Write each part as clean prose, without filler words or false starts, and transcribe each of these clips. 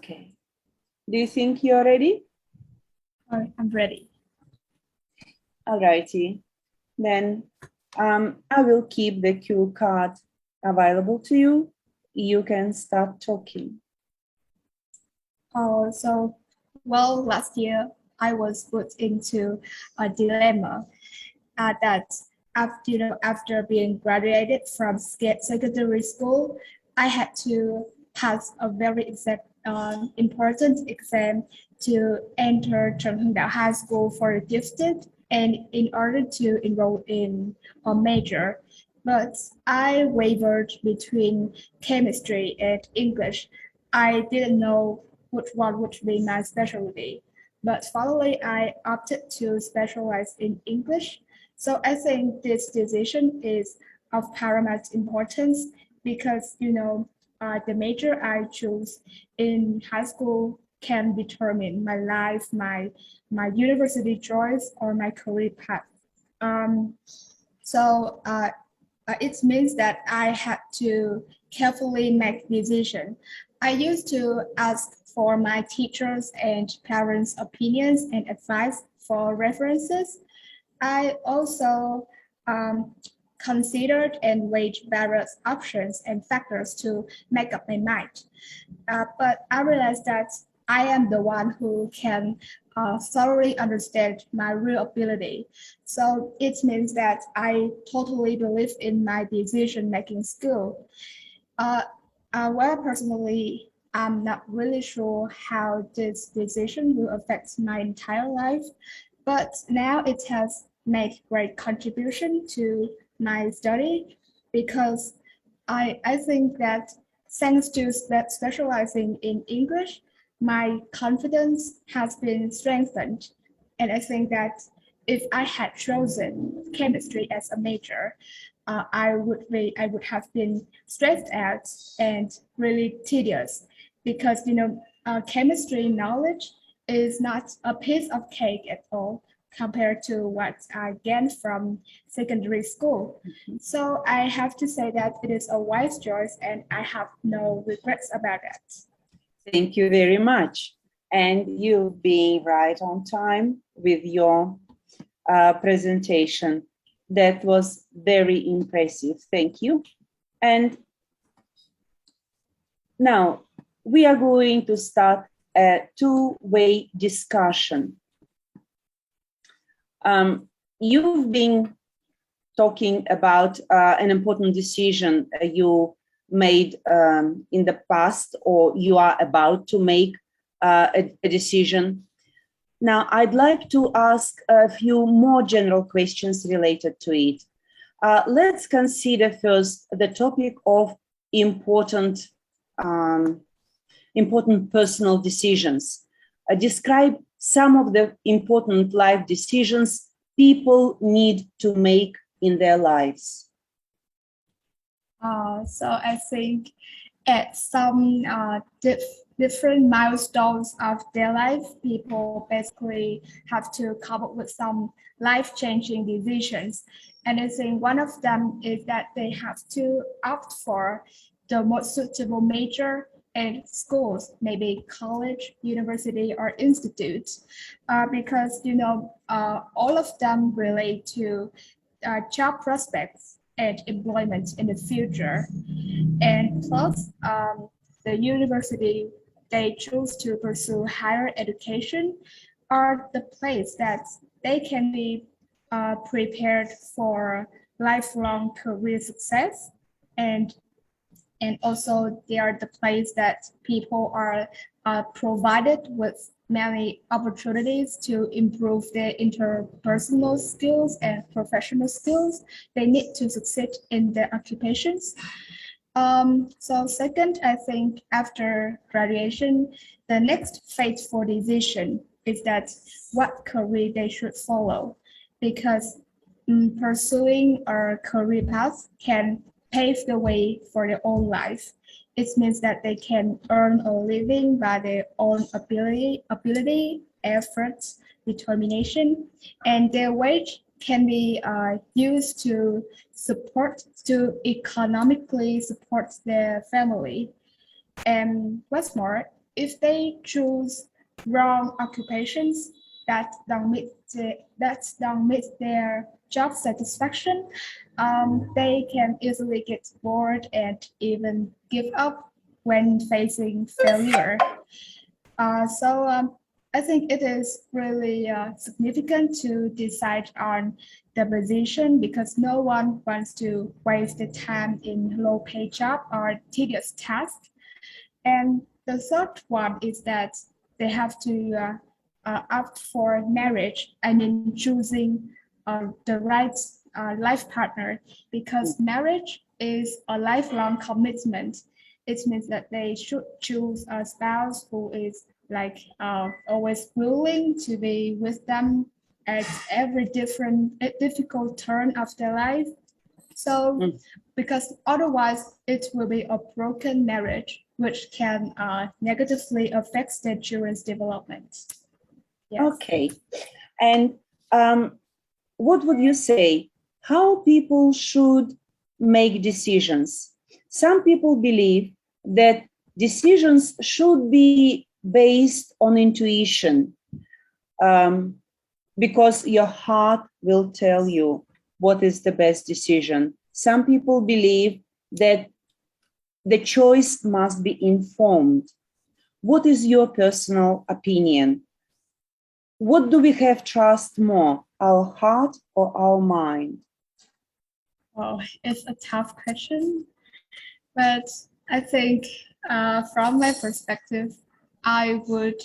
Okay. Do you think you're ready? I'm ready. All righty. Then I will keep the cue card available to you. You can start talking. Well, last year I was put into a dilemma that after being graduated from secondary school, I had to pass a very important exam to enter Trần High School for the Gifted, and in order to enroll in a major. But I wavered between chemistry and English. I didn't know which one would be my specialty. But finally, I opted to specialize in English. So I think this decision is of paramount importance because, the major I choose in high school can determine my life, my university choice, or my career path. It means that I had to carefully make decisions. I used to ask for my teachers' and parents' opinions and advice for references. I also considered and weighed various options and factors to make up my mind. But I realized that I am the one who can thoroughly understand my real ability. So it means that I totally believe in my decision-making skill. Well, personally, I'm not really sure how this decision will affect my entire life, but now it has made great contribution to my study because I think that thanks to specializing in English, my confidence has been strengthened. And I think that if I had chosen chemistry as a major, I would have been stressed out and really tedious because chemistry knowledge is not a piece of cake at all compared to what I gained from secondary school. Mm-hmm. So I have to say that it is a wise choice and I have no regrets about it. Thank you very much. And you being right on time with your presentation. That was very impressive. Thank you. And now we are going to start a two-way discussion. You've been talking about an important decision you made in the past, or you are about to make a decision. Now, I'd like to ask a few more general questions related to it. Let's consider first the topic of important personal decisions. Describe some of the important life decisions people need to make in their lives. So I think at some different milestones of their life, people basically have to come up with some life-changing decisions. And I think one of them is that they have to opt for the most suitable major and schools, maybe college, university, or institute, because all of them relate to job prospects and employment in the future. And plus, the university they choose to pursue higher education are the place that they can be prepared for lifelong career success, and also they are the place that people are provided with many opportunities to improve their interpersonal skills and professional skills they need to succeed in their occupations. So second, I think after graduation, the next fateful decision is that what career they should follow, because pursuing a career path can pave the way for their own life. It means that they can earn a living by their own ability, effort, determination, and their wage can be used to economically support their family. And what's more, if they choose wrong occupations that don't meet their job satisfaction, they can easily get bored and even give up when facing failure. So I think it is really significant to decide on the position, because no one wants to waste the time in low-paid job or tedious tasks. And the third one is that they have to opt for marriage. I mean, choosing the right life partner, because marriage is a lifelong commitment. It means that they should choose a spouse who is like always willing to be with them at every difficult turn of their life. So because otherwise it will be a broken marriage, which can negatively affect their children's development. Yes. Okay. And what would you say? How people should make decisions? Some people believe that decisions should be based on intuition, because your heart will tell you what is the best decision. Some people believe that the choice must be informed. What is your personal opinion? What do we have trust more, our heart or our mind? Well, it's a tough question, but I think from my perspective, I would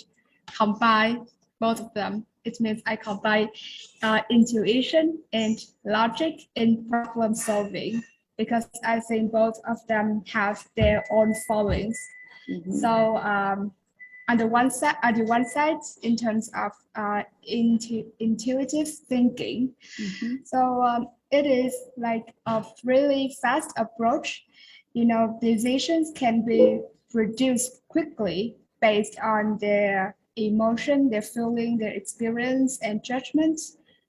combine both of them. It means I combine intuition and logic in problem solving, because I think both of them have their own fallings. Mm-hmm. So on the one side, in terms of intuitive thinking, mm-hmm. So it is like a really fast approach. You know, decisions can be produced quickly based on their emotion, their feeling, their experience and judgment.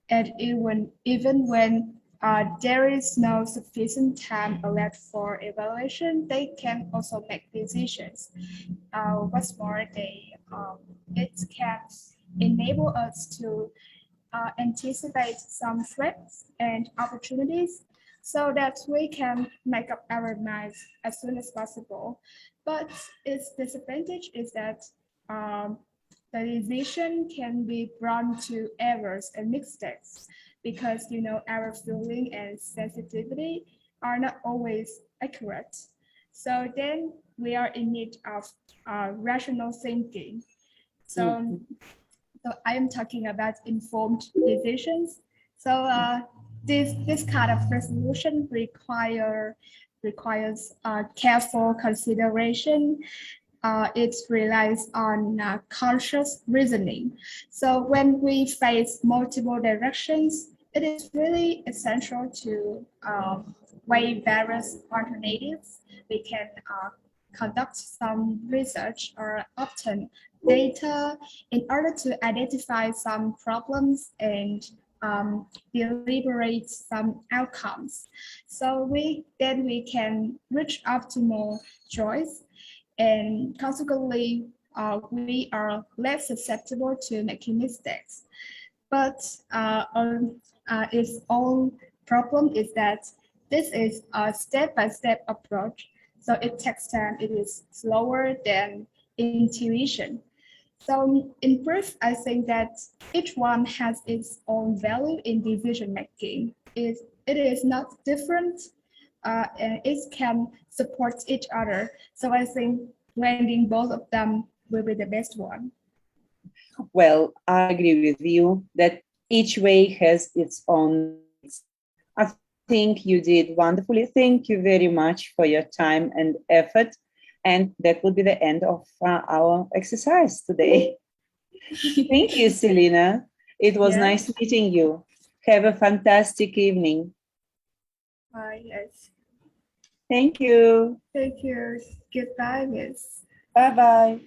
And even when there is no sufficient time left for evaluation, they can also make decisions. What's more, it can enable us to anticipate some threats and opportunities, so that we can make up our minds as soon as possible. But its disadvantage is that the decision can be prone to errors and mistakes, because you know our feeling and sensitivity are not always accurate. So then we are in need of rational thinking. So I am talking about informed decisions. So this kind of resolution requires careful consideration. It relies on conscious reasoning. So when we face multiple directions, it is really essential to weigh various alternatives. We can conduct some research or obtain data in order to identify some problems and deliberate some outcomes. So we can reach optimal choice, and consequently we are less susceptible to making mistakes. But its own problem is that this is a step-by-step approach. So it takes time, it is slower than intuition. So in brief, I think that each one has its own value in decision making. It is not different, and it can support each other. So I think blending both of them will be the best one. Well, I agree with you that each way has its own needs. I think you did wonderfully. Thank you very much for your time and effort. And that will be the end of our exercise today. Thank you, Selena. It was nice meeting you. Have a fantastic evening. Yes. Thank you. Thank you. Goodbye, Miss. Bye-bye.